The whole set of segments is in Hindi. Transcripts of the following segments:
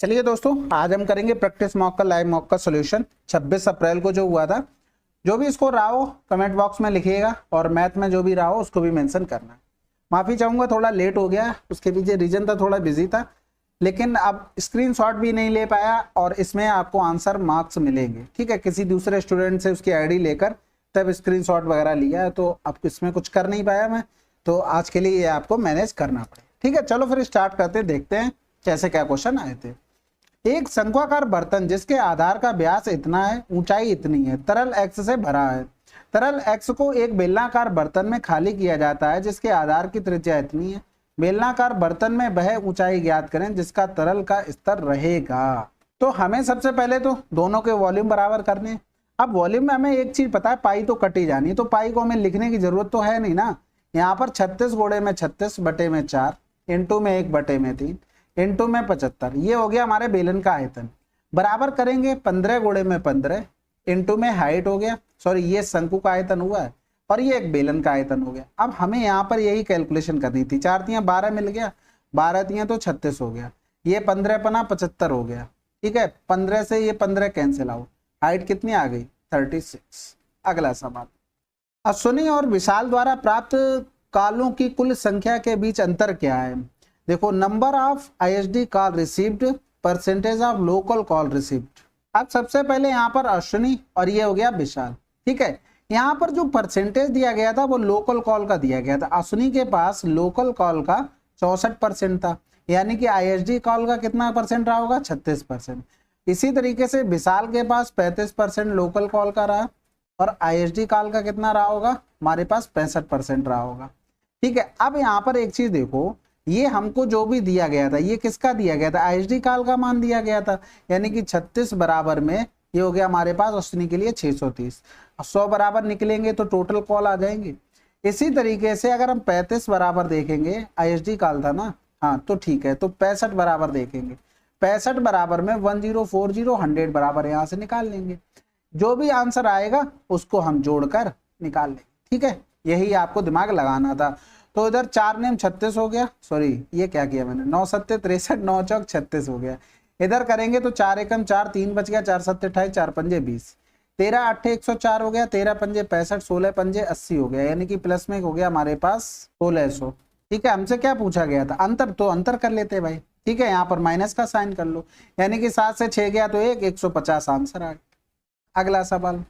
चलिए दोस्तों, आज हम करेंगे प्रैक्टिस मॉक का लाइव मॉक का सॉल्यूशन 26 अप्रैल को जो हुआ था। जो भी इसको रहा हो कमेंट बॉक्स में लिखिएगा और मैथ में जो भी रहा हो उसको भी मेंशन करना है। माफ़ी चाहूँगा, थोड़ा लेट हो गया, उसके पीछे रीजन था थोड़ा बिजी था, लेकिन अब स्क्रीनशॉट भी नहीं ले पाया और इसमें आपको आंसर मार्क्स मिलेंगे। ठीक है, किसी दूसरे स्टूडेंट से उसकी आईडी लेकर तब स्क्रीनशॉट वगैरह लिया है, तो अब इसमें कुछ कर नहीं पाया मैं, तो आज के लिए ये आपको मैनेज करना पड़े। ठीक है, चलो फिर स्टार्ट करते हैं, देखते हैं कैसे क्या क्वेश्चन आए थे। एक शंक्वाकार बर्तन जिसके आधार का व्यास इतना है, ऊंचाई इतनी है, तरल एक्स से भरा है। तरल एक्स को एक बेलनाकार बर्तन में खाली किया जाता है जिसके आधार की त्रिज्या इतनी है। बेलनाकार बर्तन में वह ऊंचाई ज्ञात करें जिसका तरल का स्तर रहेगा। तो हमें सबसे पहले तो दोनों के वॉल्यूम बराबर करने हैं। अब वॉल्यूम में हमें एक चीज पता है, पाई तो कटी जानी है, तो पाई को हमें लिखने की जरूरत तो है नहीं ना। यहाँ पर 36 गुणे में 36 बटे में 4 इंटू में 1 बटे में 3 इंटू में 75, ये हो गया हमारे बेलन का आयतन। बराबर करेंगे 15 गुणे में 15 इंटू में हाइट हो गया, सॉरी ये शंकु का आयतन हुआ है और ये एक बेलन का आयतन हो गया। अब हमें यहाँ पर यही कैलकुलेशन करनी थी, 4 तियां 12 मिल गया, 12 तियां तो 36 हो गया, ये 15 पना 75 हो गया। ठीक है, 15 से ये 15 कैंसिल आउट, हाइट कितनी आ गई 36। अगला सवाल, अश्विनी और विशाल द्वारा प्राप्त कॉलों की कुल संख्या के बीच अंतर क्या है। देखो, number of ISD call received, percentage of local call received. अब सबसे पहले यहाँ पर अश्विनी और ये हो गया विशाल। ठीक है, यहाँ पर जो परसेंटेज दिया गया था वो लोकल कॉल का दिया गया था। अश्विनी के पास लोकल कॉल का 64% था, यानी कि आईएसडी कॉल का कितना परसेंट रहा होगा 36%। इसी तरीके से विशाल के पास 35% लोकल कॉल का रहा और आईएसडी कॉल का कितना रहा होगा, हमारे पास 65% रहा होगा। ठीक है, अब यहाँ पर एक चीज देखो, ये हमको जो भी दिया गया था ये किसका दिया गया था, आईएसडी कॉल का मान दिया गया था, यानी कि 36 बराबर में ये हो गया हमारे पास अश्विनी के लिए 630। 100 बराबर निकलेंगे तो टोटल कॉल आ जाएंगे। इसी तरीके से अगर हम 35 बराबर देखेंगे, आईएसडी कॉल था ना, हाँ तो ठीक है, तो 65 बराबर देखेंगे, 65 बराबर में 1040 100 बराबर यहाँ से निकाल लेंगे। जो भी आंसर आएगा उसको हम जोड़कर निकाल लेंगे। ठीक है, यही आपको दिमाग लगाना था। तो इधर 4 नेम 36 हो गया, सॉरी ये क्या किया मैंने, 9 सत्ते 63, 9 चौक 36 हो गया। इधर करेंगे तो 4 एकम 4, 3 बच गया, 4 सत्ते 28, 4 पंजे 20, 13 8 104 हो गया, 13 पंजे 65, 16 पंजे 80 हो गया, यानी कि प्लस में हो गया हमारे पास 1600। ठीक है, हमसे क्या पूछा गया था, अंतर, तो अंतर कर लेते भाई। ठीक है, यहाँ पर माइनस का साइन कर लो, यानी कि 7 से 6 गया तो 150 आंसर आ गया। अगला सवाल,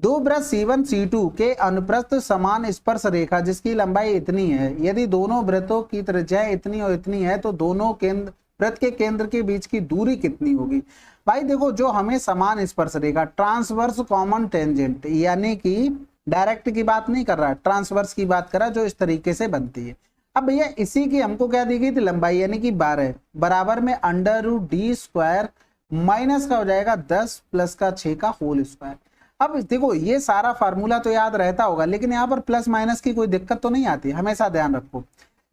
दो वृत्त C1 C2 के अनुप्रस्थ समान स्पर्श रेखा जिसकी लंबाई इतनी है, यदि दोनों वृत्तों की त्रिज्या इतनी और इतनी है तो दोनों केंद्र वृत्त के केंद्र के बीच की दूरी कितनी होगी। भाई देखो, जो हमें समान स्पर्श रेखा, ट्रांसवर्स कॉमन टेंजेंट, यानी कि डायरेक्ट की बात नहीं कर रहा, ट्रांसवर्स की बात कर रहा, जो इस तरीके से बनती है। अब भैया इसी की हमको क्या दी गई थी लंबाई, यानी कि 12 बराबर में √d² माइनस का हो जाएगा 10 प्लस का 6 का होल स्क्वायर। अब देखो, ये सारा फार्मूला तो याद रहता होगा, लेकिन यहाँ पर प्लस माइनस की कोई दिक्कत तो नहीं आती, हमेशा ध्यान रखो।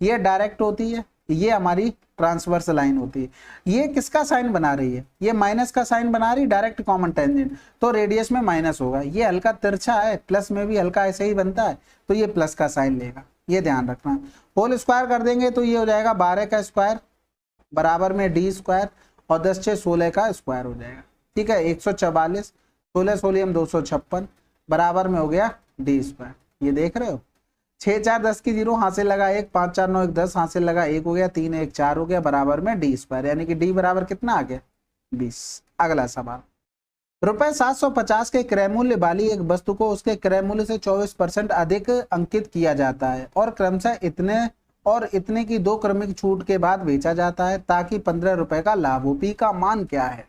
ये डायरेक्ट होती है, ये हमारी ट्रांसवर्स लाइन होती है। ये किसका साइन बना रही है, ये माइनस का साइन बना रही, डायरेक्ट कॉमन टेंजेंट, तो रेडियस में माइनस होगा। ये हल्का तिरछा है, प्लस में भी हल्का ऐसे ही बनता है, तो ये प्लस का साइन लेगा, ये ध्यान रखना। होल स्क्वायर कर देंगे तो ये हो जाएगा 12 का स्क्वायर बराबर में d² और 10 6 16 का स्क्वायर हो जाएगा। ठीक है, 144, 16 16 256 बराबर में हो गया d²। ये देख रहे हो, 6 4 10 की 0 हासिल लगा 1, 5 4 9 1 10 हासिल लगा 1 हो गया, 3 1 4 हो गया, बराबर में d², यानी कि d बराबर कितना आ गया 20। अगला सवाल, रुपए 750 के क्रय मूल्य वाली एक वस्तु को उसके क्रय मूल्य से 24% अधिक अंकित किया जाता है और क्रमशः इतने और इतने की 2 क्रमिक छूट के बाद बेचा जाता है ताकि 15 रुपए का लाभ हो। पी का मान क्या है।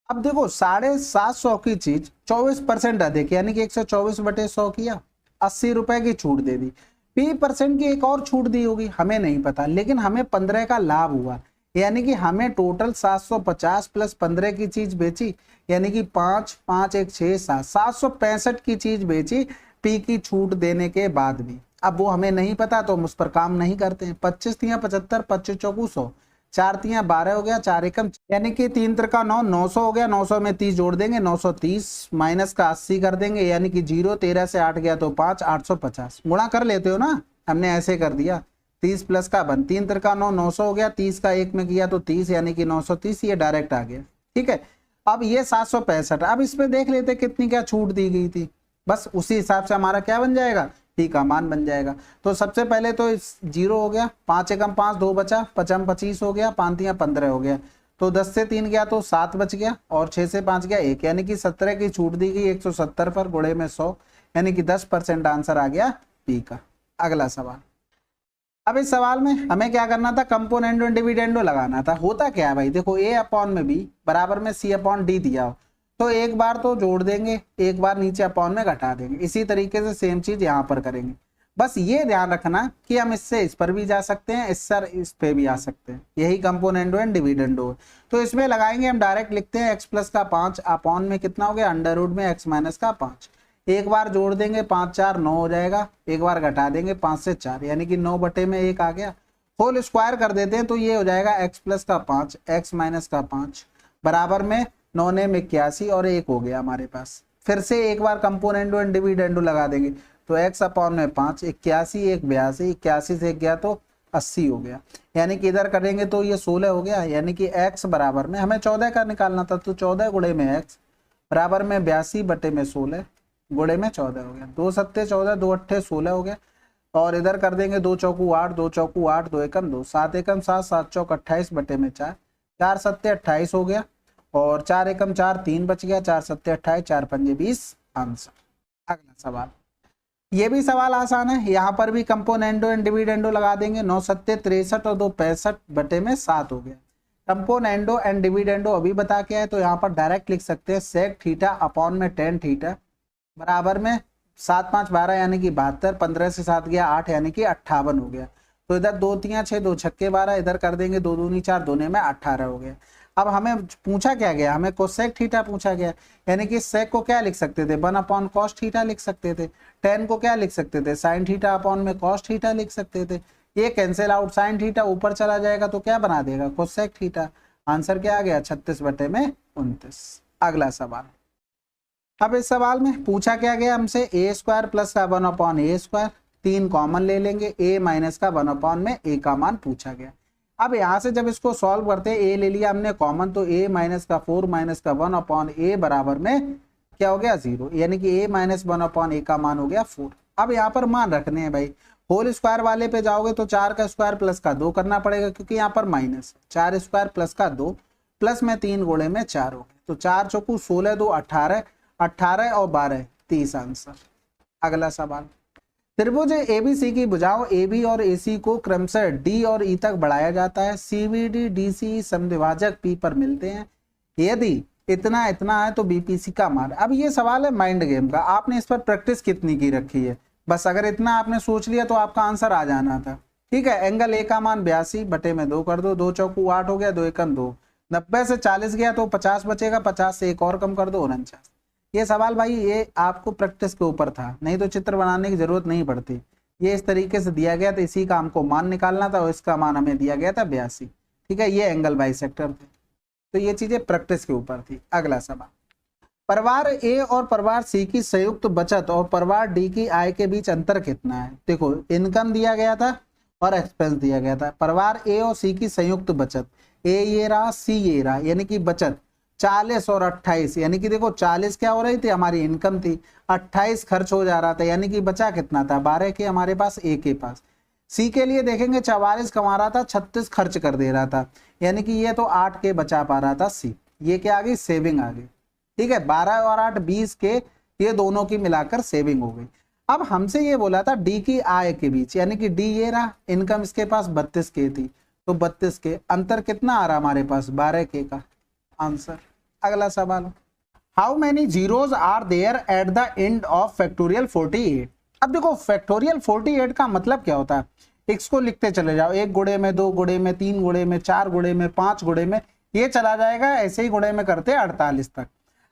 अब देखो, 750 की चीज 24% अधिक, यानी कि 124 बटे 100 किया, 80 रुपए की छूट दे दी। P% की एक और छूट दी होगी, हमें नहीं पता, लेकिन हमें 15 का लाभ हुआ, यानी कि हमें टोटल 750 प्लस 15 की चीज बेची, यानी कि 5 5 1 6 7 765 की चीज बेची पी की छूट देने के बाद भी। अब वो हमें नहीं पता तो हम उस पर काम नहीं करते हैं। 25 तियां 75, 25 चौकू 100, 4 तियां 12 हो गया, 4 एकम यानी कि 3 त्रिका 9, 900 हो गया, 900 में 30 जोड़ देंगे, 930 माइनस का 80 कर देंगे, यानी कि 0, 13 से 8 गया तो 5, 850 गुणा कर लेते हो ना, हमने ऐसे कर दिया, 30 प्लस का 1, 3 3 का 9, 900 हो गया। 30 का 1 में किया तो 30 यानी कि 930, ये डायरेक्ट आ गया। ठीक है, अब ये 765, अब इसमें देख लेते कितनी क्या छूट दी गई थी, बस उसी हिसाब से हमारा क्या बन जाएगा, टी का मान बन जाएगा। तो सबसे पहले तो 0 हो गया, 5 एकम 5, 2 बचा, 5 25 हो गया, 5 तियां 15 हो गया, तो 10 से 3 गया तो 7 बच गया, और 6 से 5 गया 1, यानी कि 17 की छूट दी गई 170 पर, गुणे में 100, यानी कि 10% आंसर आ गया पी का। अगला सवाल, अब इस सवाल में हमें क्या करना था, कंपोनेंडो डिविडेंडो लगाना था। होता क्या है भाई, देखो ए अपॉन में बी बराबर में सी अपॉन डी दिया हो, तो एक बार तो जोड़ देंगे, एक बार नीचे अपॉन में घटा देंगे। इसी तरीके से सेम चीज यहाँ पर करेंगे। बस ये ध्यान रखना कि हम इससे इस पर भी जा सकते हैं, इससे इस पे भी आ सकते हैं, यही कंपोनेंडो एंड डिविडेंडो है। तो इसमें लगाएंगे, हम डायरेक्ट लिखते हैं x प्लस का 5 अपॉन में कितना हो गया, अंडर रूट में x माइनस का 5। एक बार जोड़ देंगे 5 4 9 हो जाएगा, एक बार घटा देंगे 5 से 4, यानी कि 9 बटे में 1 आ गया। होल स्क्वायर कर देते हैं तो ये हो जाएगा x प्लस का 5 x माइनस का 5 बराबर में 9 ने 81 और 1 हो गया हमारे पास। फिर से एक बार कंपोनेंडो एंड डिविडेंडो लगा देंगे, तो x अपॉन में 5, 81 1 82, 81 से 1 गया तो 80 हो गया, यानी कि इधर करेंगे तो ये 16 हो गया, यानी कि x बराबर में हमें 14 का निकालना था, तो 14 गुणे में x बराबर में 82 बटे में 16 गुणे में 14 हो गया। 2 सत्ते 14, 2 अट्ठे 16 हो गया, और इधर कर देंगे 2 चौकू 8, 2 चौकू 8, 2 एकम 2, 7 एकम 7, 7 चौक 28 बटे में 4, 4 सत्ते 28 हो गया, और 4 एकम 4, 3 बच गया, 4 सत्ते 28, 4 पंजे 20 आंसर। अगला सवाल, ये भी सवाल आसान है, यहाँ पर भी कंपोनेंडो एंड डिविडेंडो लगा देंगे। 9 सत्ते 63 और 2 65 बटे में 7 हो गया। कंपोनेंडो एंड डिविडेंडो अभी बता के है, तो यहाँ पर डायरेक्ट लिख सकते हैं सेक थीटा अपॉन में टेन थीटा बराबर में 7 5 12 यानी कि 72, 15 से 7 गया 8 यानी कि 58 हो गया। तो इधर 2 तियां 6, 2 छक्के 12, इधर कर देंगे 2 दूनी 4, दोने में 18 हो गया। अब हमें पूछा क्या गया, हमें कोसेक थीटा पूछा गया, यानी कि सेक को क्या लिख सकते थे, 1 अपॉन कॉस थीटा लिख सकते थे। टेन को क्या लिख सकते थे, साइन थीटा अपॉन में कॉस थीटा लिख सकते थे। ये कैंसिल आउट, साइन थीटा ऊपर चला जाएगा तो क्या बना देगा, कोसेक थीटा। आंसर क्या आ गया, 36 बटे में 29। अगला सवाल, अब इस सवाल में पूछा क्या गया हमसे, ए स्क्वायर प्लस का 1 अपॉन ए स्क्वायर, 3 कॉमन ले लेंगे, ए माइनस का 1 अपॉन में ए का मान पूछा गया। अब यहाँ से जब इसको सॉल्व करते हैं, ए ले लिया हमने कॉमन, तो ए माइनस का 4 माइनस का 1 अपॉन ए बराबर में क्या हो गया 0, यानी कि ए माइनस 1 अपॉन ए का मान हो गया 4। अब यहाँ पर मान रखने हैं भाई, होल स्क्वायर वाले पे जाओगे तो 4 का स्क्वायर प्लस का 2 करना पड़ेगा, क्योंकि यहाँ पर माइनस 4 स्क्वायर प्लस का 2 प्लस में 3 गुणे में 4 हो गए, तो 4 चौकू 16, 2 18, 18 और 12 30 आंसर। अगला सवाल, त्रिभुज एबीसी की भुजाओं AB और AC को क्रमशः D और E तक बढ़ाया जाता है। CBD DC समद्विभाजक P पर मिलते हैं, यदि इतना इतना है तो BPC का मान। अब ये सवाल है माइंड गेम का, आपने इस पर प्रैक्टिस कितनी की रखी है, बस अगर इतना आपने सोच लिया तो आपका आंसर आ जाना था। ठीक है, एंगल A का मान 82 बटे में 2 कर दो, 2 चौकू 8 हो गया, 2 एकम 2, 90 से 40 गया तो 50 बचेगा, 50 से एक और कम कर दो 49। ये सवाल भाई ये आपको प्रैक्टिस के ऊपर था, नहीं तो चित्र बनाने की जरूरत नहीं पड़ती। ये इस तरीके से दिया गया था, इसी का हमको मान निकालना था और इसका मान हमें दिया गया था 82। ठीक है, ये एंगल बाइसेक्टर थे, तो ये चीजें प्रैक्टिस के ऊपर थी। अगला सवाल, परिवार ए और परिवार सी की संयुक्त बचत और परिवार डी की आय के बीच अंतर कितना है। देखो, इनकम दिया गया था और एक्सपेंस दिया गया था। परिवार ए और सी की संयुक्त बचत, ए ये रहा सी ये रहा, यानी कि बचत 40 और 28, यानी कि देखो 40 क्या हो रही थी हमारी इनकम थी, 28 खर्च हो जा रहा था, यानी कि बचा कितना था 12 के हमारे पास, ए के पास। सी के लिए देखेंगे 44 कमा रहा था, 36 खर्च कर दे रहा था, यानी कि ये तो 8 के बचा पा रहा था सी। ये क्या आ गई, सेविंग आ गई। ठीक है, 12 और 8 20 के, ये दोनों की मिलाकर सेविंग हो गई। अब हमसे ये बोला था डी की आय के बीच, यानी कि डी ये रहा, इनकम इसके पास 32 के थी, तो 32 के अंतर कितना आ रहा हमारे पास 12 के का आंसर। अगला सवाल, how many zeros are there at the end of factorial 48। अब देखो फैक्टोरियल 48 का मतलब क्या होता है, x को लिखते चले जाओ, 1 गुणे में 2 गुणे में 3 गुणे में 4 गुणे में 5 गुणे में, ये चला जाएगा, ऐसे ही गुणे में करते 48 तक।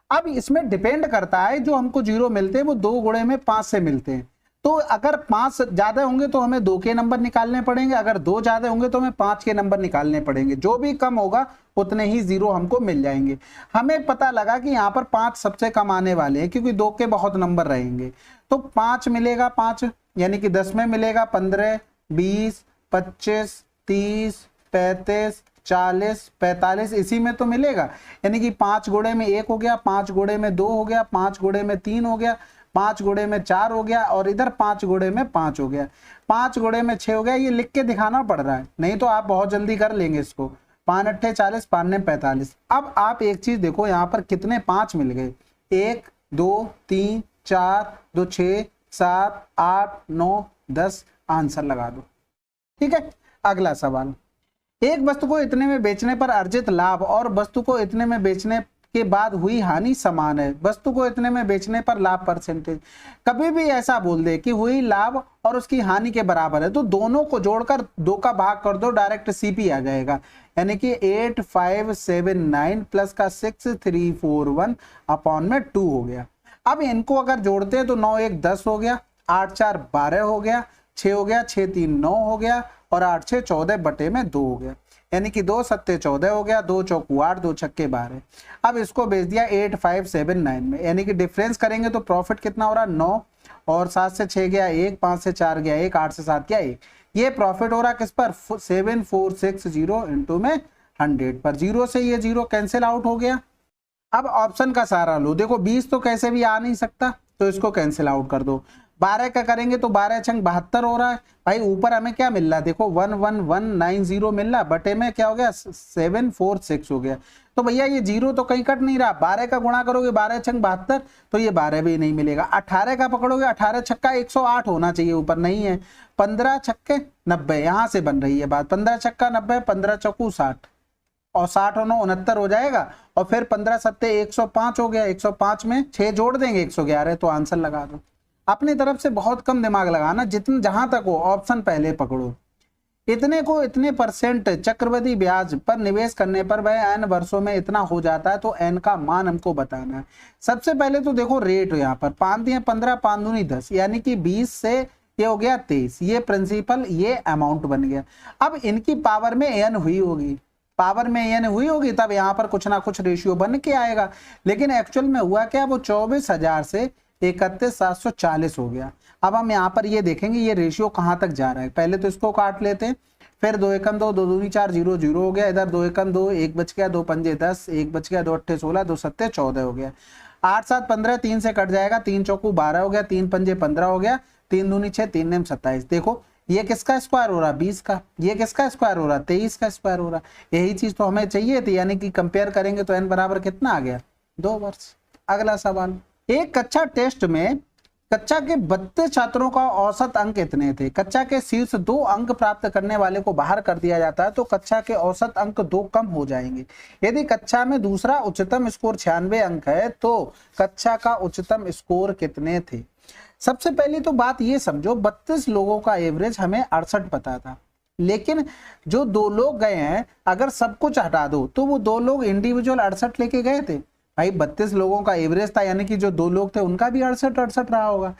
अब इसमें डिपेंड करता है, जो हमको जीरो मिलते हैं वो 2 गुणे में 5 से मिलते हैं, तो अगर 5 ज्यादा होंगे तो हमें 2 के नंबर निकालने पड़ेंगे, अगर 2 ज्यादा होंगे तो हमें 5 के नंबर निकालने पड़ेंगे, जो भी कम होगा उतने ही जीरो हमको मिल जाएंगे। हमें पता लगा कि यहाँ पर 5 सबसे कम आने वाले हैं, क्योंकि 2 के बहुत नंबर रहेंगे, तो 5 मिलेगा 5, यानी कि 10 में मिलेगा 15, 20, 25, 30, 35, 40, 45 इसी में तो मिलेगा। यानी कि 5 गुणे में 1 हो गया, 5 गुणे में 2 हो गया, 5 गुणे में 3 हो गया, 5 गुणे में 4 हो गया और इधर 5 गुणे में 5 हो गया, 5 गुणे में 6 हो गया। ये लिख के दिखाना पड़ रहा है, नहीं तो आप बहुत जल्दी कर लेंगे इसको। 5 अट्ठे 40, 5 ने 45। अब आप एक चीज देखो यहाँ पर कितने 5 मिल गए, 1 2 3 4 2 6 7 8 9 10। आंसर लगा दो। ठीक है, अगला सवाल, एक वस्तु को इतने में बेचने पर अर्जित लाभ और वस्तु को इतने में बेचने के बाद हुई हानि समान है। वस्तु को इतने में बेचने पर लाभ परसेंटेज, कभी भी ऐसा बोल दे कि हुई लाभ और उसकी हानि के बराबर है तो दोनों को जोड़कर 2 का भाग कर दो, डायरेक्ट सीपी आ जाएगा। यानी कि 8579 प्लस का 6341 अपॉन में 2 हो गया। अब इनको अगर जोड़ते हैं तो 9 1 10 हो गया, 8 4 12 हो गया, 6 हो गया, 6 3 9 हो गया और 8 6 14 बटे में 2 हो गया। यानी कि 2 सत्ते 14 हो गया, 2 चौकू 8, 2 छक्के 12। अब इसको बेच दिया 8579 में, यानी कि डिफरेंस करेंगे तो प्रॉफिट कितना हो रहा है 9 और 7 से 6 गया 1, 5 से 4 गया 1, 8 से 7 गया 1। ये प्रॉफिट हो रहा किस पर 7460 इंटू में 100 पर। 0 से ये 0 कैंसिल आउट हो गया। अब ऑप्शन का सहारा लो, देखो 20 तो कैसे भी आ नहीं सकता तो इसको कैंसिल आउट कर दो। 12 का करेंगे तो 12 छंग 72 हो रहा है। भाई ऊपर हमें क्या मिल रहा है, देखो 11190 मिल रहा, बटे में क्या हो गया 746 हो गया। तो भैया ये 0 तो कहीं कट नहीं रहा। 12 का गुणा करोगे 12 छंग 72 तो ये 12 भी नहीं मिलेगा। 18 का पकड़ोगे, 18 छक्का 108 होना चाहिए, ऊपर नहीं है। 15 छक्के 90, यहां से बन रही है बात। 15 छक्का 90, 15 चौकू 60 और 60 और 9 69 हो जाएगा। और फिर 15 सत्ते 105 हो गया, 105 में 6 जोड़ देंगे 111, तो आंसर लगा दो। अपनी तरफ से बहुत कम दिमाग लगाना, जितने जहां तक हो ऑप्शन पहले पकड़ो। इतने को इतने परसेंट चक्रवृद्धि ब्याज पर निवेश करने पर वह n वर्षों में इतना हो जाता है तो n का मान हमको बताना है। सबसे पहले तो देखो रेट, यहाँ पर 5 दिए 15, 5 दूनी 10, यानी कि 20 से ये हो गया 23, ये प्रिंसिपल ये अमाउंट बन गया। अब इनकी पावर में n हुई होगी, पावर में n हुई होगी तब यहाँ पर कुछ ना कुछ रेशियो बन के आएगा। लेकिन एक्चुअल में हुआ क्या, वो 24,000 से 31,740 हो गया। अब हम यहाँ पर ये देखेंगे ये रेशियो कहाँ तक जा रहा है। पहले तो इसको काट लेते हैं, फिर 2 एकम 2, 2 दूनी 4, 0 0 हो गया। इधर 2 एकम 2, 1 बच गया, 2 पंजे 10, 1 बच गया, 2 अट्ठे 16, 2 सत्ते 14 हो गया। 8 7 15, 3 से कट जाएगा, 3 चौकू 12 हो गया, 3 पंजे 15 हो गया, 3 दूनी 6, 3 नेम 27। देखो ये किसका स्क्वायर हो रहा 20 का, ये किसका स्क्वायर हो रहा 23 का स्क्वायर हो रहा। यही चीज तो हमें चाहिए थी, यानी कि कंपेयर करेंगे तो n बराबर कितना आ गया 2 वर्ष। अगला सवाल, एक कक्षा टेस्ट में कक्षा के 32 छात्रों का औसत अंक कितने थे। कक्षा के शीर्ष 2 अंक प्राप्त करने वाले को बाहर कर दिया जाता है तो कक्षा के औसत अंक 2 कम हो जाएंगे। यदि कक्षा में दूसरा उच्चतम स्कोर 96 अंक है तो कक्षा का उच्चतम स्कोर कितने थे। सबसे पहली तो बात ये समझो, 32 लोगों का एवरेज हमें 68 पता था, लेकिन जो 2 लोग गए हैं अगर सब कुछ हटा दो तो वो 2 लोग इंडिविजुअल 68 लेके गए थे। भाई 32 लोगों का एवरेज था, यानी कि जो 2 लोग थे उनका भी 68 रहा होगा।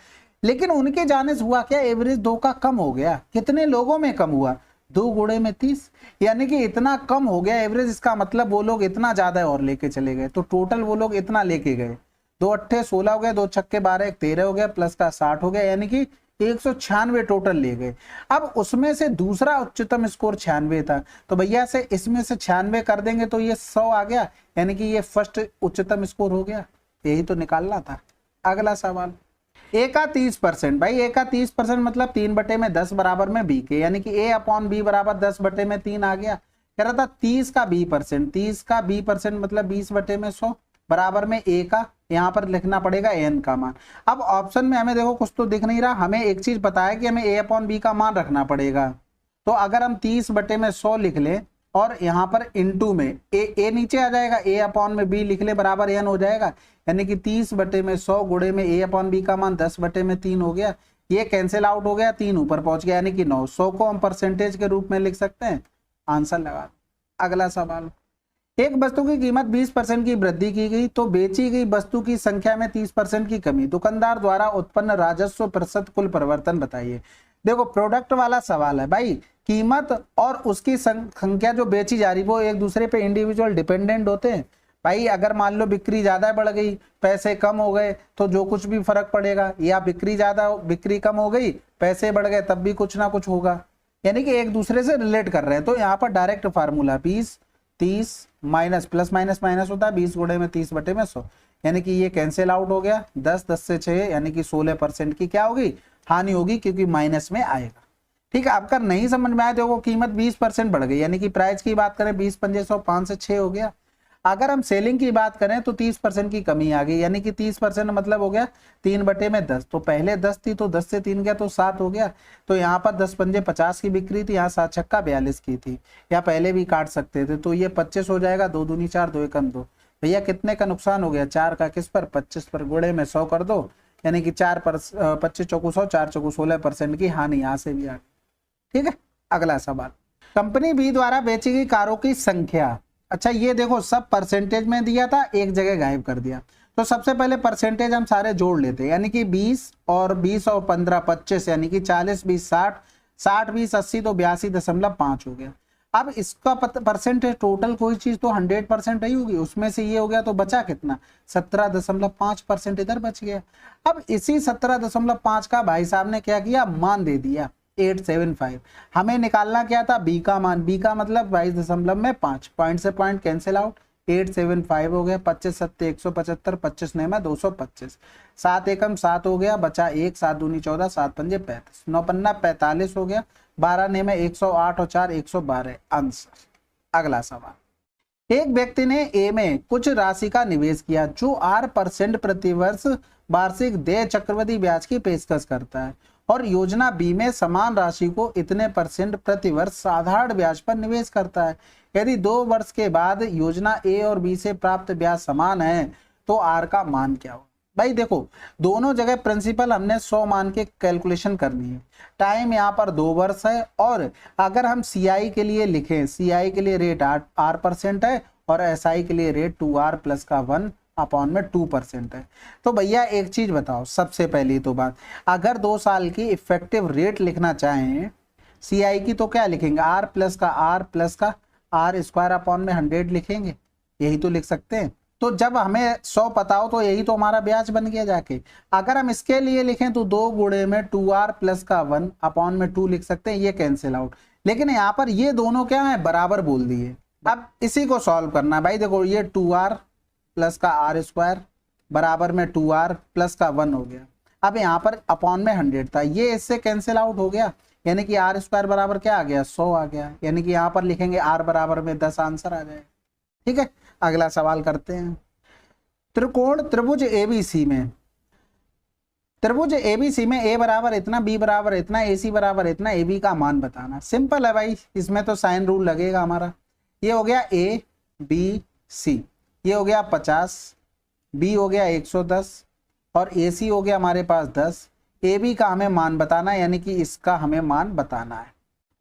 लेकिन उनके जाने से हुआ क्या, एवरेज 2 का कम हो गया। कितने लोगों में कम हुआ, 2 गुणे में 30, यानी कि इतना कम हो गया एवरेज। इसका मतलब वो लोग इतना ज्यादा और लेके चले गए, तो टोटल वो लोग इतना लेके गए। 2 अट्ठे 16 हो गया, 2 छक्के 12, 1 13 हो गया, प्लस का 60 हो गया, यानी कि 196 टोटल ले गए। अब उसमें से दूसरा उच्चतम स्कोर 96 था, तो भैया से इसमें से 96 कर देंगे तो ये 100 आ गया, यानी कि ये फर्स्ट उच्चतम स्कोर हो गया। यही तो निकालना था। अगला सवाल, ए का 30%, भाई ए का 30% मतलब 3 बटे में 10 बराबर में बी के, यानी कि ए अपॉन बी बराबर 10 बटे में 3 आ गया। कह रहा था 30 का b%, 30 का b% मतलब 20 बटे में 100 बराबर में ए का, यहाँ पर लिखना पड़ेगा एन का मान। अब ऑप्शन में हमें देखो कुछ तो दिख नहीं रहा, हमें एक चीज पता है कि हमें ए अपॉन बी का मान रखना पड़ेगा। तो अगर हम 30 बटे में 100 लिख लें और यहाँ पर इनटू में ए नीचे आ जाएगा, ए अपॉन में बी लिख ले बराबर एन हो जाएगा, यानी कि 30 बटे में 100 गुणे में ए अपॉन बी का मान 10 बटे में 3 हो गया। ये कैंसिल आउट हो गया, 3 ऊपर पहुंच गया, यानी कि 9। 100 को हम परसेंटेज के रूप में लिख सकते हैं। आंसर लगा। अगला सवाल, एक वस्तु की कीमत 20% की वृद्धि की गई तो बेची गई वस्तु की संख्या में 30% की कमी, दुकानदार द्वारा उत्पन्न राजस्व प्रतिशत कुल परिवर्तन बताइए। देखो प्रोडक्ट वाला सवाल है भाई, कीमत और उसकी संख्या जो बेची जा रही वो एक दूसरे पे इंडिविजुअल डिपेंडेंट होते हैं। भाई अगर मान लो बिक्री ज्यादा बढ़ गई, पैसे कम हो गए तो जो कुछ भी फर्क पड़ेगा, या बिक्री कम हो गई पैसे बढ़ गए तब भी कुछ ना कुछ होगा। यानी कि एक दूसरे से रिलेट कर रहे हैं। तो यहाँ पर direct formula 20 30 minus plus minus minus होता है 20 गुणे में 30 बटे में 100, यानी कि ये कैंसिल आउट हो गया। 10 10 से 6 यानी कि 16% की क्या होगी, हानि होगी, क्योंकि माइनस में आएगा। ठीक है, आपका नहीं समझ में आया देखो कीमत 20% बढ़ गई, यानी कि प्राइस की बात करें 20 पंजे 100, 5 से 6 हो गया। अगर हम सेलिंग की बात करें तो 30% की कमी आ गई, यानी कि 30% मतलब हो गया 3 बटे में 10। तो पहले 10 थी तो 10 से 3 गया तो 7 हो गया। तो यहाँ पर 10 पंजे 50 की बिक्री थी, यहाँ 7 छक्का 42 की थी, या पहले भी काट सकते थे। तो ये 25 हो जाएगा, 2 दूनी 4, 2 एकम 2। भैया कितने का नुकसान हो गया, 4 का किस पर, 25 पर, गुणे में 100 कर दो, यानी कि 4 पर 25 चौकू 100, 4 चौकू 16% की हानि यहाँ से भी आ गई। ठीक है, अगला सवाल, कंपनी बी द्वारा बेची गई कारों की संख्या। अच्छा ये देखो सब परसेंटेज में दिया था, एक जगह गायब कर दिया। तो सबसे पहले परसेंटेज हम सारे जोड़ लेते हैं, यानी कि 20 और 15 25, यानी कि 40 20 60, 60 20 80, तो 82.5 हो गया। अब इसका परसेंटेज टोटल कोई चीज तो 100% रही होगी, उसमें से ये हो गया तो बचा कितना, 17.5% इधर बच गया। अब इसी 17.5 का भाई साहब ने क्या किया, मान दे दिया 875। हमें निकालना क्या था, बी का मान, बी का मतलब 22.5, पॉइंट से पॉइंट कैंसिल आउट, 875 हो गया। 25 सत्ते 175, 25 ने में 225, 7 एकम 7 हो गया, बचा 1, 7 दूनी 14, 7 पंजे 35, 9 पन्ना 45 हो गया, 12 ने में 108 और 4 112 आंसर। अगला सवाल, एक व्यक्ति ने ए में कुछ राशि का निवेश किया जो 8% प्रतिवर्ष वार्षिक देय चक्रवृद्धि ब्याज की पेशकश करता है, और योजना बी में समान राशि को इतने % प्रतिवर्ष साधारण ब्याज पर निवेश करता है। यदि 2 वर्ष के बाद योजना ए और बी से प्राप्त ब्याज समान है तो आर का मान क्या होगा। भाई देखो दोनों जगह प्रिंसिपल हमने 100 मान के कैलकुलेशन करनी है। टाइम यहाँ पर 2 वर्ष है, और अगर हम सीआई के लिए लिखें, सीआई के लिए रेट 8% है और एसआई के लिए रेट 2r प्लस का 1/2% है। तो भैया एक चीज बताओ, सबसे पहली तो बात, अगर 2 साल की इफेक्टिव रेट लिखना चाहें सीआई की तो क्या लिखेंगे, r प्लस का r स्क्वायर अपॉन में 100 लिखेंगे, यही तो लिख सकते हैं। तो जब हमें 100 पता हो तो यही तो हमारा ब्याज बन गया जाके। अगर हम इसके लिए लिखें तो 2 गुणे में 2r प्लस का 1/2 लिख सकते हैं, ये कैंसिल आउट। लेकिन यहाँ पर ये दोनों क्या है, बराबर बोल दिए। अब इसी को सॉल्व करना है भाई। देखो ये 2r प्लस का r स्क्वायर बराबर में 2r प्लस का 1 हो गया। अब यहाँ पर अपॉन में 100 था, ये इससे कैंसिल आउट हो गया, यानी कि r स्क्वायर बराबर क्या आ गया, 100 आ गया। यानी कि यहाँ पर लिखेंगे r बराबर में 10, आंसर आ जाएगा। ठीक है, अगला सवाल करते हैं। त्रिकोण त्रिभुज एबीसी में, त्रिभुज एबीसी में ए बराबर इतना, बी बराबर इतना, एसी बराबर इतना, एबी का मान बताना। सिंपल है भाई, इसमें तो साइन रूल लगेगा हमारा। ये हो गया ए बी सी, ये हो गया 50, बी हो गया 110 और एसी हो गया हमारे पास 10। ए बी का हमें मान बताना है, यानी कि इसका हमें मान बताना है।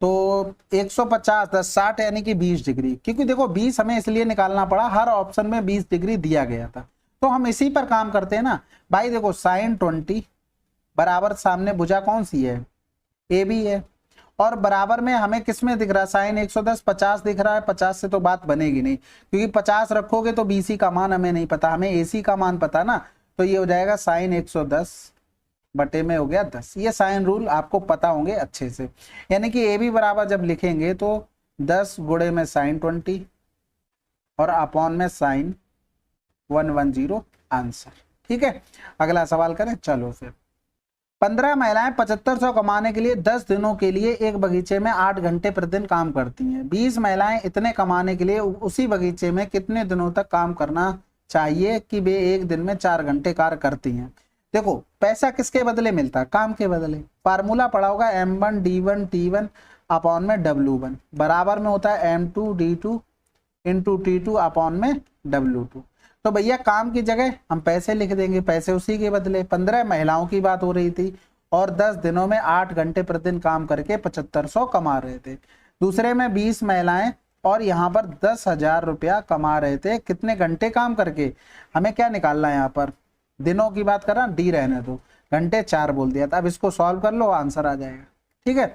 तो 150 10 60 यानी कि 20 डिग्री, क्योंकि देखो 20 हमें इसलिए निकालना पड़ा, हर ऑप्शन में 20 डिग्री दिया गया था, तो हम इसी पर काम करते हैं ना भाई। देखो साइन 20 बराबर, सामने भुजा कौन सी है, ए बी है, और बराबर में हमें किस में दिख रहा है, साइन 110 50 दिख रहा है। 50 से तो बात बनेगी नहीं, क्योंकि 50 रखोगे तो बीसी का मान हमें नहीं पता, हमें एसी का मान पता ना। तो ये हो जाएगा साइन 110 बटे में हो गया 10। ये साइन रूल आपको पता होंगे अच्छे से। यानी कि ए बी बराबर जब लिखेंगे तो 10 गुणे में साइन 20 और अपॉन में साइन 110, आंसर। ठीक है, अगला सवाल करें, चलो फिर। 15 महिलाएं 7500 कमाने के लिए 10 दिनों के लिए एक बगीचे में 8 घंटे प्रतिदिन काम करती हैं। 20 महिलाएं इतने कमाने के लिए उसी बगीचे में कितने दिनों तक काम करना चाहिए कि वे एक दिन में 4 घंटे कार्य करती हैं। देखो पैसा किसके बदले मिलता है, काम के बदले। फार्मूला पड़ा होगा m1 d1 t1 अपॉन में w1 बराबर में होता है m2 d2 into t2 upon में w2। तो भैया काम की जगह हम पैसे लिख देंगे, पैसे उसी के बदले। 15 महिलाओं की बात हो रही थी और 10 दिनों में 8 घंटे प्रतिदिन काम करके 7500 कमा रहे थे। दूसरे में 20 महिलाएं और यहाँ पर 10,000 रुपया कमा रहे थे, कितने घंटे काम करके। हमें क्या निकालना है, यहाँ पर दिनों की बात कर रहा, डी रहने दो, घंटे 4 बोल दिया था। अब इसको सॉल्व कर लो, आंसर आ जाएगा। ठीक है,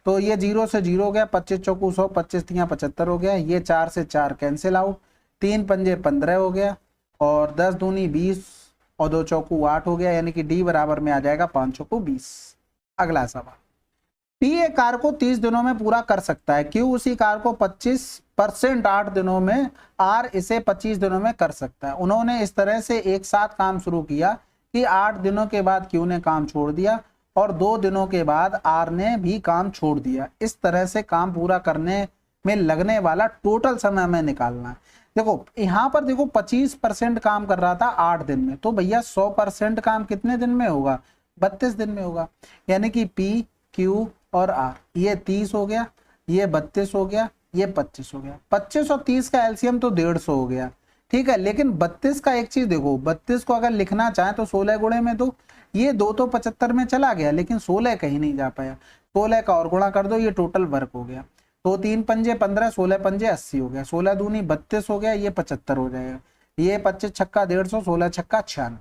तो ये 0 से 0 हो गया, 25 चौकू 100, 25 तियां 75 हो गया। ये 4 से 4 कैंसिल आउट, 3 पंजे 15 हो गया और 10 दूनी 20 और 2 चौकू 8 हो गया। यानी कि डी बराबर में आ जाएगा 5 चौकू 20। अगला सवाल, पी एक कार्य को 30 दिनों में पूरा कर सकता है, क्यू उसी कार्य को 25% 8 दिनों में, आर इसे 25 दिनों में कर सकता है। उन्होंने इस तरह से एक साथ काम शुरू किया कि 8 दिनों के बाद क्यू ने काम छोड़ दिया और 2 दिनों के बाद आर ने भी काम छोड़ दिया। इस तरह से काम पूरा करने में लगने वाला टोटल समय हमें निकालना है। देखो यहाँ पर देखो 25% काम कर रहा था 8 दिन में, तो भैया 100% काम कितने दिन में होगा? 32 दिन में होगा। यानी कि पी, क्यू और आर, ये 30 हो गया, ये 32 हो गया, ये 25 हो गया। 25 और 30 का एलसीएम तो 150 हो गया, ठीक है। लेकिन 32 का एक चीज देखो, 32 को अगर लिखना चाहे तो 16 गुणे में दो, ये 2 तो 75 में चला गया, लेकिन 16 कहीं नहीं जा पाया। 16 का और गुणा कर दो, ये टोटल वर्क हो गया। तो 3 पंजे 15, 16 पंजे 80 हो गया, 16 दूनी 32 हो गया, ये 75 हो जाएगा, ये 25 छक्का 150, 16 छक्का 96।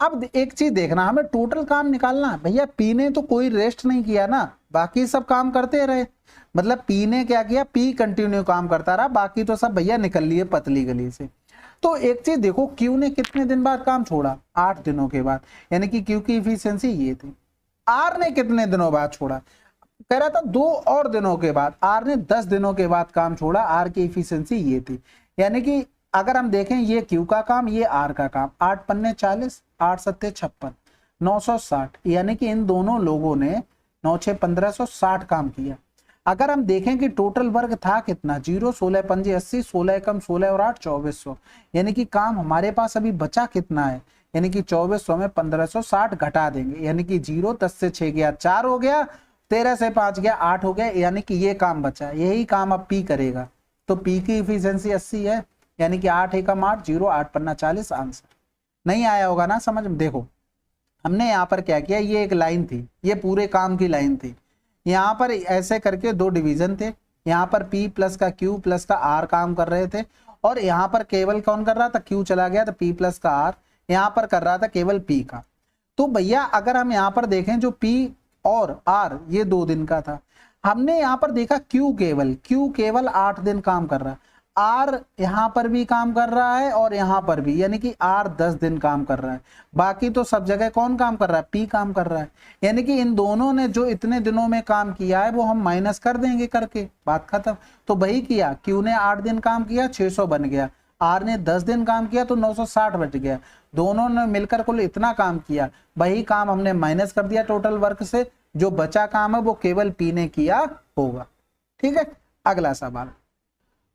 अब एक चीज देखना, हमें टोटल काम निकालना। भैया पी ने तो कोई रेस्ट नहीं किया ना, बाकी सब काम करते रहे। मतलब पी ने क्या किया? पी कंटिन्यू काम करता रहा, बाकी तो सब भैया निकल लिए पतली गली से। तो एक चीज देखो, क्यू ने कितने दिन बाद काम छोड़ा? 8 दिनों के बाद, यानी कि क्यू की इफिशियंसी ये थी। आर ने कितने दिनों बाद छोड़ा? कह रहा था 2 और दिनों के बाद। आर ने 10 दिनों के बाद काम छोड़ा, आर की इफिशियंसी ये थी। यानी कि अगर हम देखें, ये क्यू का काम, ये आर का काम। 8 पन्ने 40, 8 सत्ते 56, 960, यानी कि इन दोनों लोगों ने 9 6 1560 काम किया। अगर हम देखें कि टोटल वर्क था कितना, 0, 16 पंजे 80, 16 कम 16 और 8 2400, यानी कि काम हमारे पास अभी बचा कितना है? यानी कि 2400 में 1560 घटा देंगे, यानी कि 0, 10 से 6 गया 4 हो गया, 13 से 5 गया 8 हो गया, यानी कि ये काम बचा। यही काम अब पी करेगा। तो पी की इफिशियंसी 80 है, यानी कि 8 एकम 8, 0, 8 पन्ना 40, आंसर। नहीं आया होगा ना समझ में? देखो हमने यहाँ पर क्या किया, ये एक लाइन थी, ये पूरे काम की लाइन थी। यहाँ पर ऐसे करके 2 डिवीजन थे, यहाँ पर P प्लस का Q प्लस का R काम कर रहे थे, और यहाँ पर केवल कौन कर रहा था? Q चला गया तो P प्लस का R यहाँ पर कर रहा था केवल P का। तो भैया अगर हम यहाँ पर देखें, जो P और R ये 2 दिन का था, हमने यहाँ पर देखा Q केवल 8 दिन काम कर रहा है, आर यहां पर भी काम कर रहा है और यहां पर भी, यानी कि आर 10 दिन काम कर रहा है। बाकी तो सब जगह कौन काम कर रहा है? पी काम कर रहा है। यानी कि इन दोनों ने जो इतने दिनों में काम किया है वो हम माइनस कर देंगे करके, बात खत्म। तो वही किया, क्यू ने 8 दिन काम किया 600 बन गया, आर ने 10 दिन काम किया तो 960 बच गया। दोनों ने मिलकर कुल इतना काम किया, वही काम हमने माइनस कर दिया टोटल वर्क से। जो बचा काम है वो केवल पी ने किया होगा। ठीक है, अगला सवाल।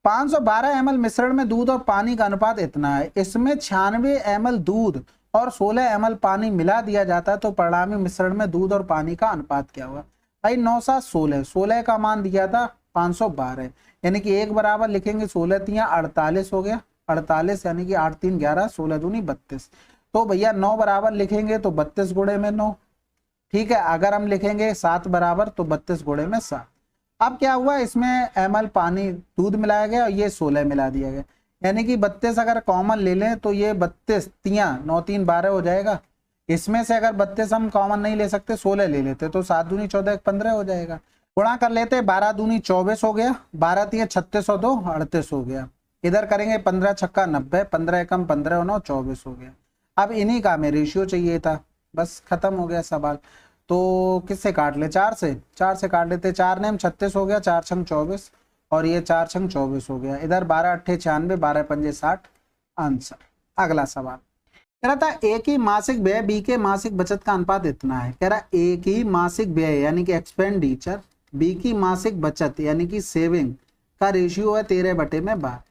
512 ml मिश्रण में दूध और पानी का अनुपात इतना है, इसमें 96 ml दूध और 16 ml पानी मिला दिया जाता है, तो परिणामी मिश्रण में दूध और पानी का अनुपात क्या हुआ? भाई 9 7 16, 16 का मान दिया था 512, यानी कि 1 बराबर लिखेंगे 16 3 48 हो गया, 48 यानी कि 8 3 11, 16 दूनी 32। तो भैया 9 बराबर लिखेंगे तो 32 गुणे में 9, ठीक है। अगर हम लिखेंगे 7 बराबर तो 32 गुणे में 7। अब क्या हुआ, इसमें ml पानी दूध मिलाया गया और ये 16 मिला दिया गया, यानी कि 32 अगर कॉमन ले लें तो ये 32 3 9 3 12 हो जाएगा। इसमें से अगर 32 हम कॉमन नहीं ले सकते, 16 ले लेते, तो 7 दूनी 14 15 हो जाएगा। गुणा कर लेते, 12 दूनी 24 हो गया, 12 3 36 और 2 38 हो गया। इधर करेंगे 15 छक्का 90, 15 एकम 15 9 24 हो गया। अब इन्हीं का हमें रेशियो चाहिए था, बस खत्म हो गया सवाल। तो किससे काट ले? 4 से काट लेते, 4 ने 36 हो गया, 4 छंग 24 और ये 4 छंग 24 हो गया। इधर 12 8 96, 12 पंजे 60, आंसर। अगला सवाल कह रहा था ए की मासिक व्यय बी के मासिक बचत का अनुपात इतना है। कह रहा ए की मासिक व्यय यानी कि एक्सपेंडिचर, बी की मासिक बचत यानी कि सेविंग का रेशियो है 13/12।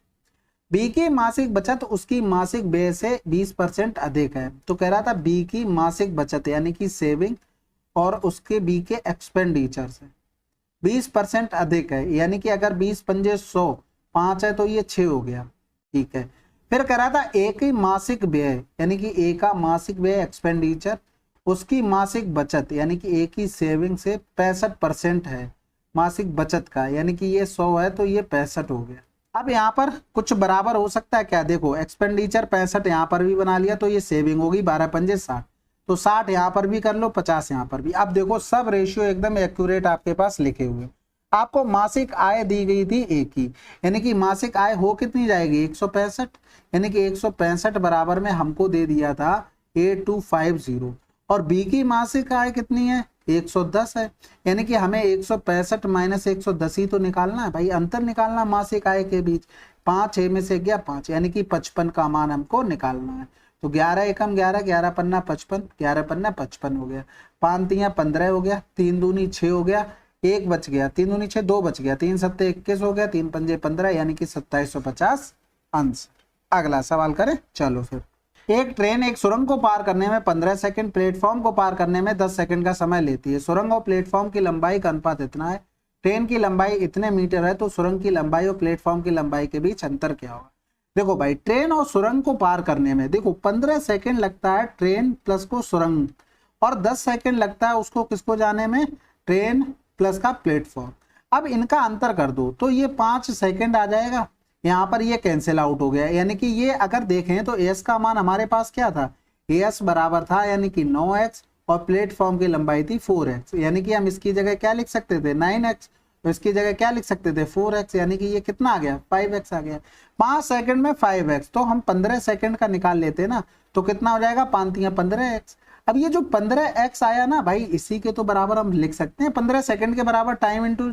बी की मासिक बचत उसकी मासिक व्यय से 20% अधिक है, तो कह रहा था बी की मासिक बचत यानी कि सेविंग और उसके बी के एक्सपेंडिचर से 20% अधिक है, यानी कि अगर 20 पंजे 100, 5 है तो ये 6 हो गया, ठीक है। फिर कह रहा था ए की मासिक व्यय यानी कि ए का मासिक व्यय एक्सपेंडिचर उसकी मासिक बचत यानी कि ए की सेविंग से 65% है मासिक बचत का, यानी कि ये 100 है तो ये 65 हो गया। अब यहाँ पर कुछ बराबर हो सकता है क्या? देखो एक्सपेंडिचर 65 यहाँ पर भी बना लिया तो ये सेविंग होगी 12 पंजे 60, तो 60 यहाँ पर भी कर लो, 50 यहाँ पर भी। अब देखो सब रेशियो एकदम एक्यूरेट आपके पास लिखे हुए। आपको मासिक आय दी गई थी ए की, यानी कि मासिक आय हो कितनी जाएगी? 165, यानी कि 165 बराबर में हमको दे दिया था 8250 और बी की मासिक आय कितनी है 110 है, यानी कि हमें 165 माइनस 110 ही तो निकालना है भाई, अंतर निकालना मासिक आय के बीच। 5 में से गया 5, यानी कि 55 का मान हमको निकालना है। तो 11 एकम 11, 11 पन्ना 55, 11 पन्ना 55 हो गया, 5 तियां 15 हो गया, 3 दूनी 6 हो गया, 1 बच गया, 3 दूनी 6, 2 बच गया, 3 सत्ते 21 हो गया, 3 पंजे 15, यानी कि 2750 आंसर। अगला सवाल करें, चलो फिर। एक ट्रेन एक सुरंग को पार करने में 15 सेकंड, प्लेटफॉर्म को पार करने में 10 सेकंड का समय लेती है। सुरंग और प्लेटफॉर्म की लंबाई का अनुपात इतना है, ट्रेन की लंबाई इतने मीटर है, तो सुरंग की लंबाई और प्लेटफॉर्म की लंबाई के बीच अंतर क्या होगा। देखो भाई, ट्रेन और सुरंग को पार करने में देखो 15 सेकंड लगता है ट्रेन प्लस को सुरंग, और 10 सेकंड लगता है उसको किसको जाने में, ट्रेन प्लस का प्लेटफॉर्म। अब इनका अंतर कर दो तो ये 5 सेकंड आ जाएगा, यहाँ पर ये कैंसिल आउट हो गया, यानी कि ये अगर देखें तो एस का मान हमारे पास क्या था, एस बराबर था यानी कि 9x, और प्लेटफॉर्म की लंबाई थी 4x, यानी कि हम इसकी जगह क्या लिख सकते थे 9x, तो इसकी जगह क्या लिख सकते थे 4x, यानी कि ये कितना आ गया 5x आ गया। 5 सेकंड में 5x, तो हम 15 सेकंड का निकाल लेते ना, तो कितना हो जाएगा 5 या 15x। अब ये जो 15x आया ना भाई, इसी के तो बराबर हम लिख सकते हैं 15 सेकंड के बराबर टाइम इंटू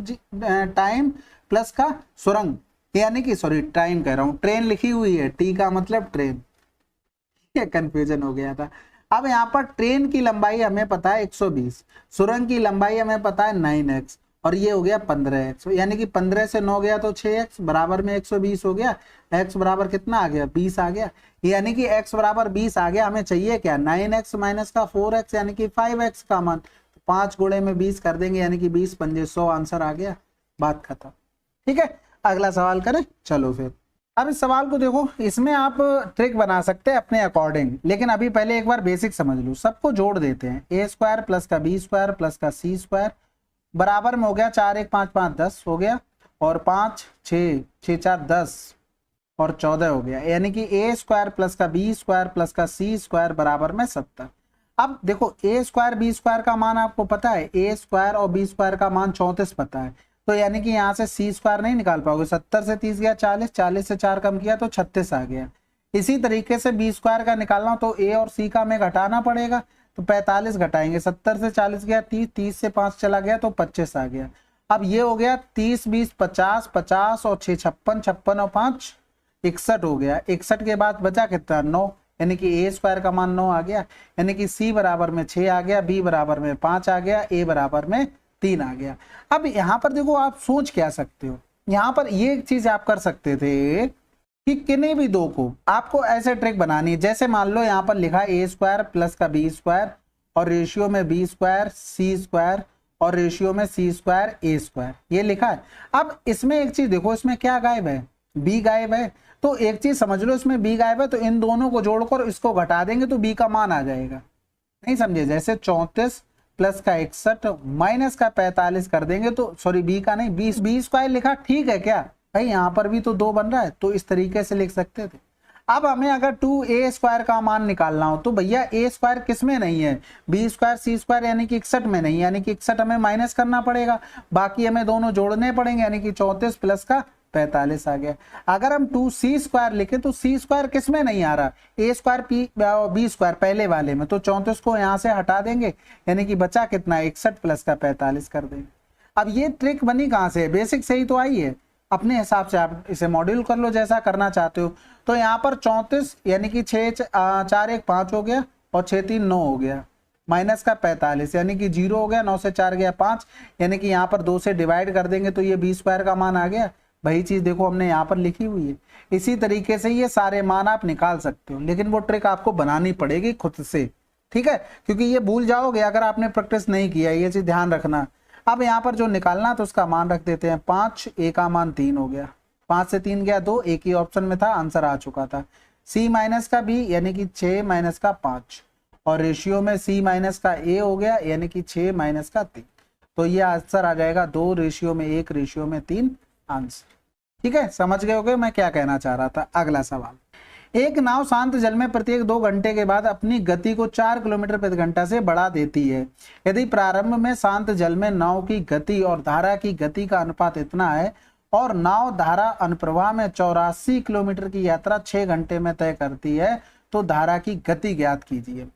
टाइम प्लस का सुरंग, यानी कि सॉरी टाइम कह रहा हूं, ट्रेन लिखी हुई है, टी का मतलब ट्रेन, ये कंफ्यूजन हो गया था। अब यहाँ पर ट्रेन की लंबाई हमें पता है 120, सुरंग की लंबाई हमें पता है 9x, और ये हो गया 15x, यानी कि 15 से 9 गया तो 6x बराबर में 120 हो गया, x बराबर कितना आ गया 20 आ गया, यानी कि x बराबर 20 आ गया। हमें चाहिए क्या 9x माइनस का 4x, यानी कि 5x का मान, 5 गुणे में 20 कर देंगे, यानी कि 20 पंजे 100 आंसर आ गया, बात खत्म। ठीक है, अगला सवाल करें, चलो फिर। अब इस सवाल को देखो, इसमें आप ट्रिक बना सकते हैं अपने अकॉर्डिंग, लेकिन अभी पहले एक बार बेसिक समझ लो। सबको जोड़ देते हैं, ए स्क्वायर प्लस का बी स्क्वायर प्लस का सी स्क्वायर बराबर में हो गया 4 1 5 5 10 हो गया, और 5 6 6 4 10 और 14 हो गया, यानी कि ए स्क्वायर प्लस का बी स्क्वायर प्लस का सी स्क्वायर बराबर में 70। अब देखो ए स्क्वायर बी स्क्वायर का मान आपको पता है, ए स्क्वायर और बी स्क्वायर का मान 34 पता है, तो यानी कि यहाँ से सी स्क्वायर नहीं निकाल पाओगे, 70 से 30 गया 40, 40 से 4 कम किया तो 36 आ गया। इसी तरीके से बी स्क्वायर का निकालना तो ए और सी का हमें घटाना पड़ेगा, तो 45 घटाएंगे, 70 से 40 गया 30, 30 से 5 चला गया तो 25 आ गया। अब ये हो गया 30 20 50, 50 और 6 56, 56 और 5 61 हो गया, 61 के बाद बचा कितना 9, यानी कि ए स्क्वायर का मान 9 आ गया, यानी कि सी बराबर में 6 आ गया, बी बराबर में 5 आ गया, ए बराबर में 3 आ गया। अब यहाँ पर देखो आप सोच क्या सकते हो, यहाँ पर ये एक चीज आप कर सकते थे कि किन्हीं भी दो को आपको ऐसे ट्रिक बनानी है, जैसे मान लो यहाँ पर लिखा ए स्क्वायर प्लस का बी स्क्वायर और रेशियो में बी स्क्वायर सी स्क्वायर और रेशियो में सी स्क्वायर ए स्क्वायर, ये लिखा है। अब इसमें एक चीज देखो, इसमें क्या गायब है, बी गायब है, तो एक चीज समझ लो, इसमें बी गायब है, तो इन दोनों को जोड़कर इसको घटा देंगे तो बी का मान आ जाएगा, नहीं समझे, जैसे 34 प्लस का 61 माइनस का 45 कर देंगे तो सॉरी बी का नहीं, 20 बी स्क्वायर लिखा ठीक है क्या भाई, यहाँ पर भी तो 2 बन रहा है, तो इस तरीके से लिख सकते थे। अब हमें अगर 2a स्क्वायर का मान निकालना हो तो भैया a स्क्वायर किस में नहीं है, b स्क्वायर सी स्क्वायर यानी कि 61 में नहीं, यानी कि 61 हमें माइनस करना पड़ेगा, बाकी हमें दोनों जोड़ने पड़ेंगे, यानी कि 34 प्लस का 45 आ गया। अगर हम 2c स्क्वायर लिखे तो c स्क्वायर किस में नहीं आ रहा, a स्क्वायर b स्क्वायर पहले वाले में, तो 34 को यहाँ से हटा देंगे, यानी कि बचा कितना 61 प्लस का 45 कर देंगे। अब ये ट्रिक बनी कहाँ से, बेसिक से ही तो आई है, अपने हिसाब से आप इसे मॉड्यूल कर लो जैसा करना चाहते हो। तो यहाँ पर 34 यानी कि 6 4 1 5 हो गया और 6 3 9 हो गया, माइनस का 45 यानी कि 0 हो गया, 9 से 4 गया 5, यानी कि यहाँ पर 2 से डिवाइड कर देंगे तो ये बी स्क्वायर का मान आ गया। वही चीज देखो हमने यहाँ पर लिखी हुई है। इसी तरीके से ये सारे मान आप निकाल सकते हो, लेकिन वो ट्रिक आपको बनानी पड़ेगी खुद से, ठीक है, क्योंकि ये भूल जाओगे अगर आपने प्रैक्टिस नहीं किया, ये चीज ध्यान रखना। अब यहाँ पर जो निकालना तो उसका मान रख देते हैं 5, ए का मान 3 हो गया, 5 से 3 गया 2, एक ही ऑप्शन में था, आंसर आ चुका था। सी माइनस का बी यानी कि 6 माइनस का 5 और रेशियो में सी माइनस का ए हो गया यानी कि 6 माइनस का 3, तो ये आंसर आ जाएगा 2 रेशियो में 1 रेशियो में 3 आंसर। ठीक है, समझ गए होगे मैं क्या कहना चाह रहा था। अगला सवाल, एक नाव शांत जल में प्रत्येक 2 घंटे के बाद अपनी गति को 4 किलोमीटर प्रति घंटा से बढ़ा देती है। यदि प्रारंभ में शांत जल में नाव की गति और धारा की गति का अनुपात इतना है और नाव धारा अनुप्रवाह में 84 किलोमीटर की यात्रा 6 घंटे में तय करती है, तो धारा की गति ज्ञात कीजिए।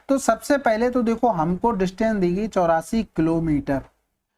तो सबसे पहले तो देखो हमको डिस्टेंस दी गई 84 किलोमीटर,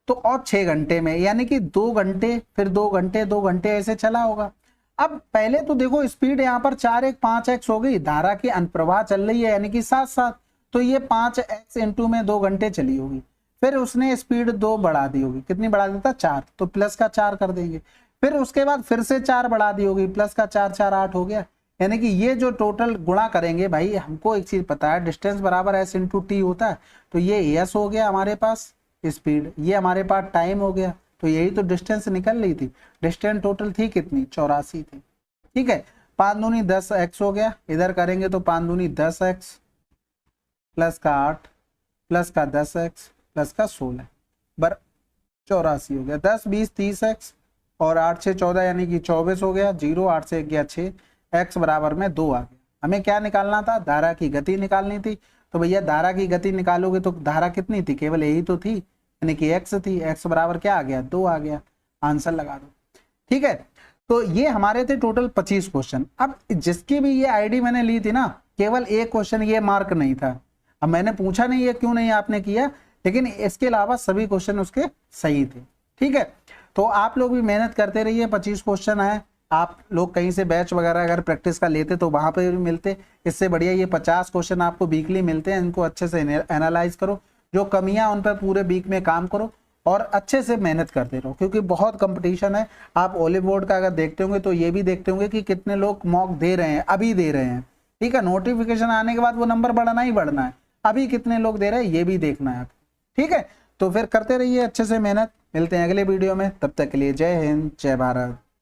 तो और 6 घंटे में, यानी कि 2 घंटे फिर 2 घंटे 2 घंटे ऐसे चला होगा। अब पहले तो देखो स्पीड यहाँ पर 4x 5x हो गई, धारा की अनुप्रवाह चल रही है यानी कि साथ साथ, तो ये 5x इंटू में 2 घंटे चली होगी। फिर उसने स्पीड 2 बढ़ा दी होगी, कितनी बढ़ा देता 4, तो प्लस का 4 कर देंगे। फिर उसके बाद फिर से 4 बढ़ा दी होगी, प्लस का 4 4 8 हो गया। यानी कि ये जो टोटल गुणा करेंगे भाई, हमको एक चीज पता है डिस्टेंस बराबर s इंटू टी होता है, तो ये s हो गया हमारे पास स्पीड, ये हमारे पास टाइम हो गया, तो यही तो डिस्टेंस निकल रही थी। डिस्टेंस टोटल थी कितनी 84 थी। ठीक है, 5 दूनी 10x हो गया, इधर करेंगे तो 5 दूनी 10x प्लस का 8 प्लस का 10x प्लस का 16 बर 84 हो गया। 10 20 30x और 8 6 14 यानी कि 24 हो गया। 0 8 से 1 गया 6, x बराबर में 2 आ गया। हमें क्या निकालना था, धारा की गति निकालनी थी। तो भैया धारा की गति निकालोगे तो धारा कितनी थी, केवल यही तो थी, यानी कि x थी। x बराबर क्या आ गया 2 आ गया, आंसर लगा दो। ठीक है, तो ये हमारे थे टोटल 25 क्वेश्चन। अब जिसकी भी ये आईडी मैंने ली थी ना, केवल एक क्वेश्चन ये मार्क नहीं था। अब मैंने पूछा नहीं है क्यों नहीं आपने किया, लेकिन इसके अलावा सभी क्वेश्चन उसके सही थे। ठीक है, तो आप लोग भी मेहनत करते रहिए। 25 क्वेश्चन है, आप लोग कहीं से बैच वगैरह अगर प्रैक्टिस का लेते तो वहां पे भी मिलते। इससे बढ़िया ये 50 क्वेश्चन आपको वीकली मिलते हैं, इनको अच्छे से एनालाइज करो, जो कमियां उन पर पूरे वीक में काम करो और अच्छे से मेहनत करते रहो, क्योंकि बहुत कंपटीशन है। आप ओलिव बोर्ड का अगर देखते होंगे तो ये भी देखते होंगे कि कितने लोग मॉक दे रहे हैं, अभी दे रहे हैं। ठीक है, नोटिफिकेशन आने के बाद वो नंबर बढ़ना ही बढ़ना है, अभी कितने लोग दे रहे हैं ये भी देखना है। ठीक है, तो फिर करते रहिए अच्छे से मेहनत। मिलते हैं अगले वीडियो में, तब तक के लिए जय हिंद जय भारत।